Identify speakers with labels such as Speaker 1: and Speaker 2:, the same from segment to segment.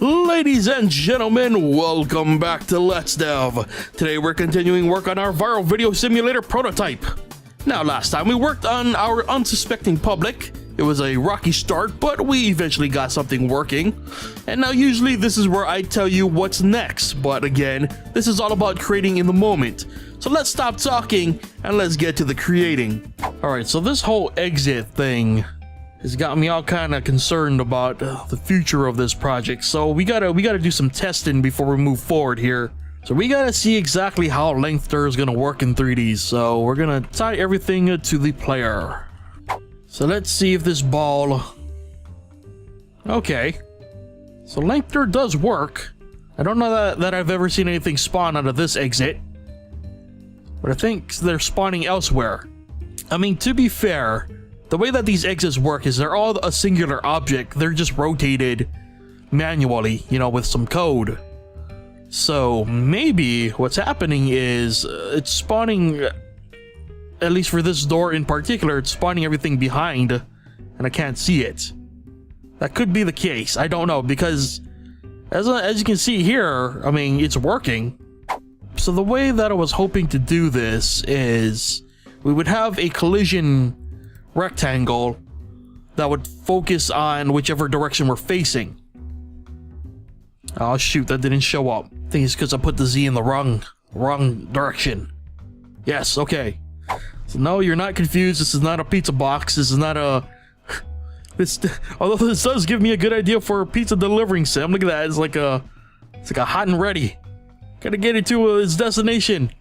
Speaker 1: Ladies and gentlemen, welcome back to Let's Dev. Today we're continuing work on our viral video simulator prototype. Now last time we worked on our unsuspecting public. It was a rocky start, but we eventually got something working. And now usually this is where I tell you what's next, but again, this is all about creating in the moment. So let's stop talking and let's get to the creating. Alright, so this whole exit thing has got me all kind of concerned about the future of this project. So we gotta do some testing before we move forward here. So we gotta see exactly how lengther is gonna work in 3D. So we're gonna tie everything to the player. So let's see if this ball... Okay. So lengther does work. I don't know that I've ever seen anything spawn out of this exit, but I think they're spawning elsewhere. I mean, to be fair, the way that these exits work is they're all a singular object. They're just rotated manually, you know, with some code. So maybe what's happening is it's spawning, at least for this door in particular, it's spawning everything behind and I can't see it. That could be the case. I don't know, because as you can see here, I mean, it's working. So the way that I was hoping to do this is we would have a collision rectangle that would focus on whichever direction we're facing. Oh shoot, that didn't show up. I think it's because I put the Z in the wrong direction. Yes, okay. So no, you're not confused. This is not a pizza box. This is not a... although this does give me a good idea for a pizza delivering sim. Look at that. It's like a hot and ready. Gotta get it to its destination.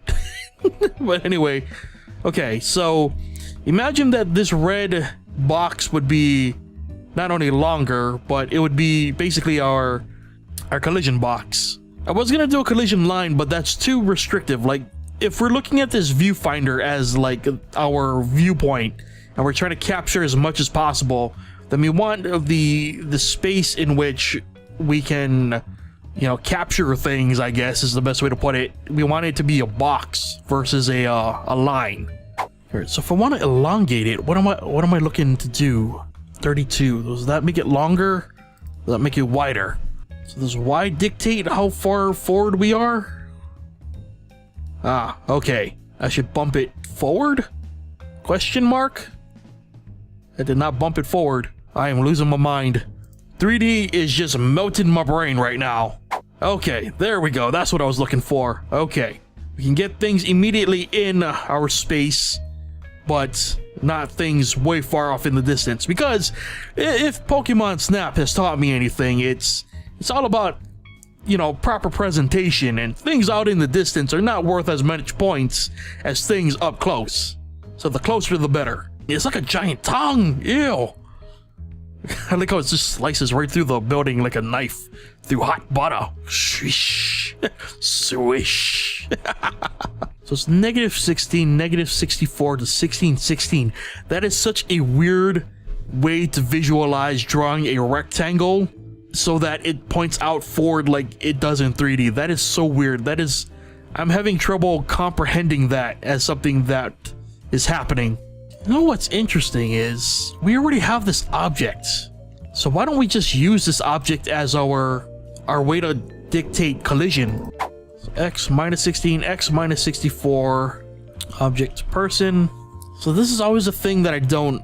Speaker 1: But anyway, okay, so imagine that this red box would be not only longer, but it would be basically our collision box. I was gonna do a collision line, but that's too restrictive. Like, if we're looking at this viewfinder as like our viewpoint and we're trying to capture as much as possible, then we want the space in which we can, you know, capture things, I guess is the best way to put it. We want it to be a box versus a line. Alright, so if I want to elongate it, what am I looking to do? 32. Does that make it longer? Does that make it wider? So does Y dictate how far forward we are? Ah, okay. I should bump it forward? Question mark? I did not bump it forward. I am losing my mind. 3D is just melting my brain right now. Okay, there we go. That's what I was looking for. Okay. We can get things immediately in our space, but not things way far off in the distance. Because if Pokemon Snap has taught me anything, it's all about, you know, proper presentation, and things out in the distance are not worth as much points as things up close. So the closer the better. It's like a giant tongue. Ew. I like how it just slices right through the building like a knife through hot butter. Swish. Swish. So it's -16, -64 to 1616. That is such a weird way to visualize drawing a rectangle so that it points out forward like it does in 3D. That is so weird. I'm having trouble comprehending that as something that is happening. You know what's interesting is we already have this object. So why don't we just use this object as our way to dictate collision? So X -16, X -64, object person. So this is always a thing that I don't...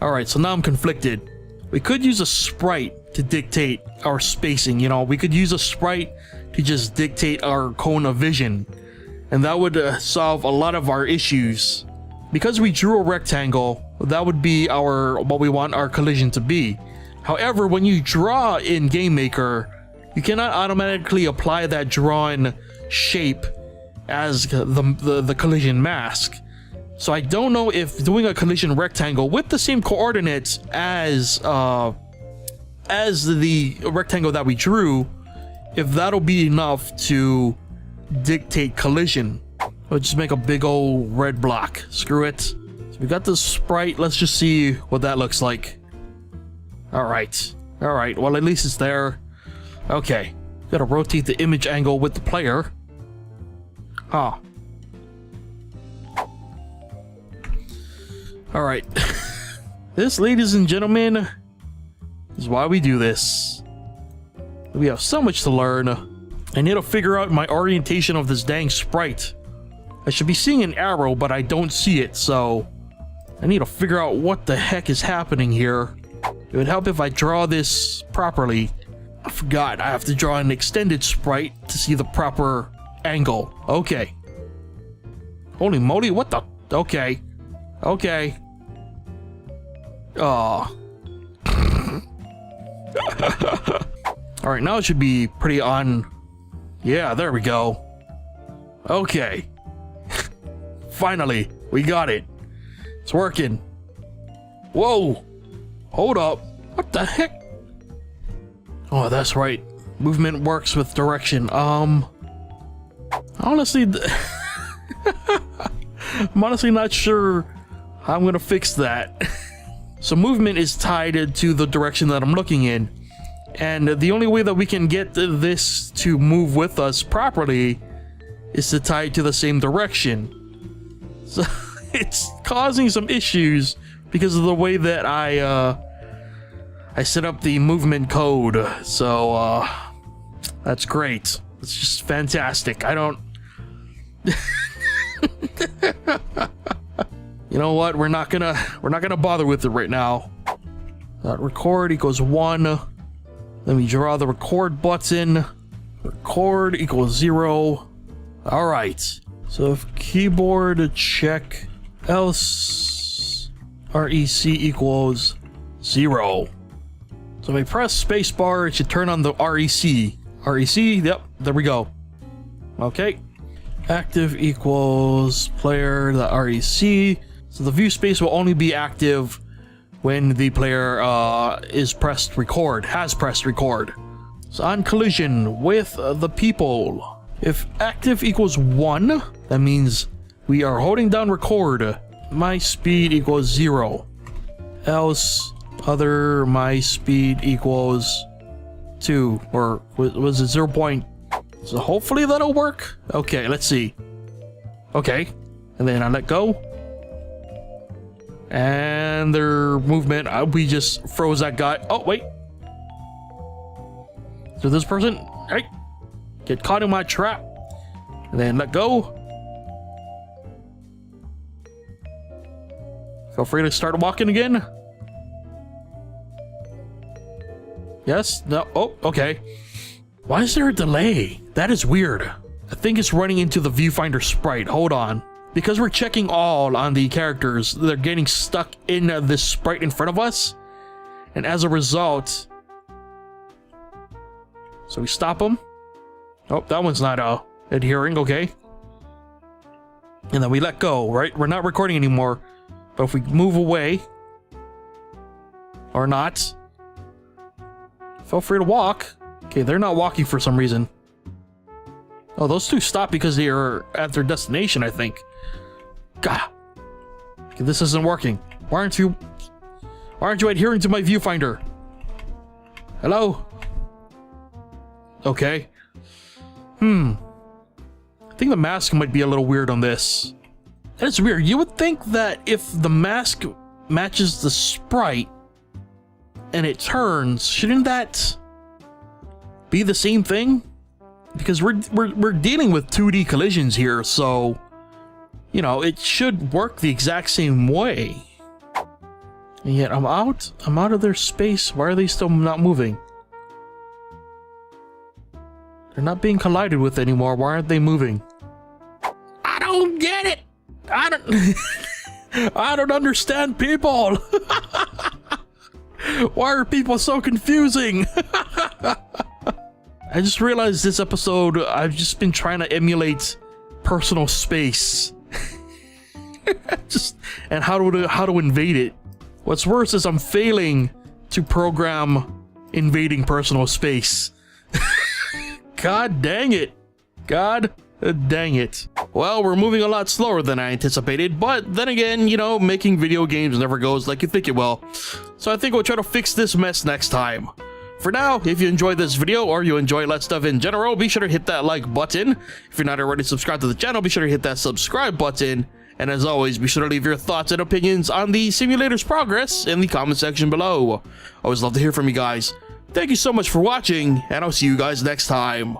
Speaker 1: Alright, so now I'm conflicted. We could use a sprite to dictate our spacing, you know. We could use a sprite to just dictate our cone of vision, and that would solve a lot of our issues. Because we drew a rectangle, that would be what we want our collision to be. However, when you draw in Game Maker, you cannot automatically apply that drawn shape as the collision mask. So I don't know if doing a collision rectangle with the same coordinates as the rectangle that we drew, if that'll be enough to dictate collision. I'll just make a big old red block. Screw it. So we got this sprite. Let's just see what that looks like. Alright. Alright, well at least it's there. Okay. Gotta rotate the image angle with the player. Huh. Alright. This, ladies and gentlemen, This is why we do this. We have so much to learn. I need to figure out my orientation of this dang sprite. I should be seeing an arrow, but I don't see it, so I need to figure out what the heck is happening here. It would help if I draw this properly. I forgot, I have to draw an extended sprite to see the proper angle. Okay. Holy moly, what the? Okay. Okay. Oh. Alright, now it should be pretty on. Yeah, there we go. Okay. Finally, we got it. It's working. Whoa. Hold up. What the heck? Oh, that's right. Movement works with direction. Honestly, I'm honestly not sure how I'm gonna fix that. So movement is tied to the direction that I'm looking in. And the only way that we can get this to move with us properly is to tie it to the same direction. So it's causing some issues because of the way that I set up the movement code. So that's great. It's just fantastic. I don't You know what? We're not gonna bother with it right now. Record equals 1. Let me draw the record button. Record equals 0. All right. So if keyboard check else rec equals 0. So if I press spacebar, it should turn on the rec. Rec. Yep. There we go. Okay. Active equals player the rec. So the view space will only be active when the player has pressed record. So on collision with the people, if active equals 1, that means we are holding down record. My speed equals 0. Else other my speed equals 2, or was it 0. So hopefully that'll work. Okay, let's see. Okay, and then I let go. And their movement, we just froze that guy. Oh, wait. So this person, hey, get caught in my trap. And then let go. Feel free to start walking again. Yes? No? Oh, okay. Why is there a delay? That is weird. I think it's running into the viewfinder sprite. Hold on. Because we're checking all on the characters, they're getting stuck in this sprite in front of us. And as a result... So we stop them. Oh, that one's not adhering, okay. And then we let go, right? We're not recording anymore. But if we move away... Or not... Feel free to walk. Okay, they're not walking for some reason. Oh, those two stopped because they are at their destination, I think. God. Okay, this isn't working. Why aren't you adhering to my viewfinder? Hello? Okay. I think the mask might be a little weird on this. That is weird. You would think that if the mask matches the sprite and it turns, shouldn't that be the same thing? Because we're dealing with 2D collisions here, so you know, it should work the exact same way. And yet I'm out of their space. Why are they still not moving? They're not being collided with anymore. Why aren't they moving? I don't get it. I don't understand people. Why are people so confusing? I just realized this episode I've just been trying to emulate personal space. And how to invade it. What's worse is I'm failing to program invading personal space. God dang it. God dang it. Well, we're moving a lot slower than I anticipated, but then again, you know, making video games never goes like you think it will. So I think we'll try to fix this mess next time. For now, if you enjoyed this video or you enjoy Let's Stuff in general, be sure to hit that like button. If you're not already subscribed to the channel, be sure to hit that subscribe button. And as always, be sure to leave your thoughts and opinions on the simulator's progress in the comment section below. Always love to hear from you guys. Thank you so much for watching, and I'll see you guys next time.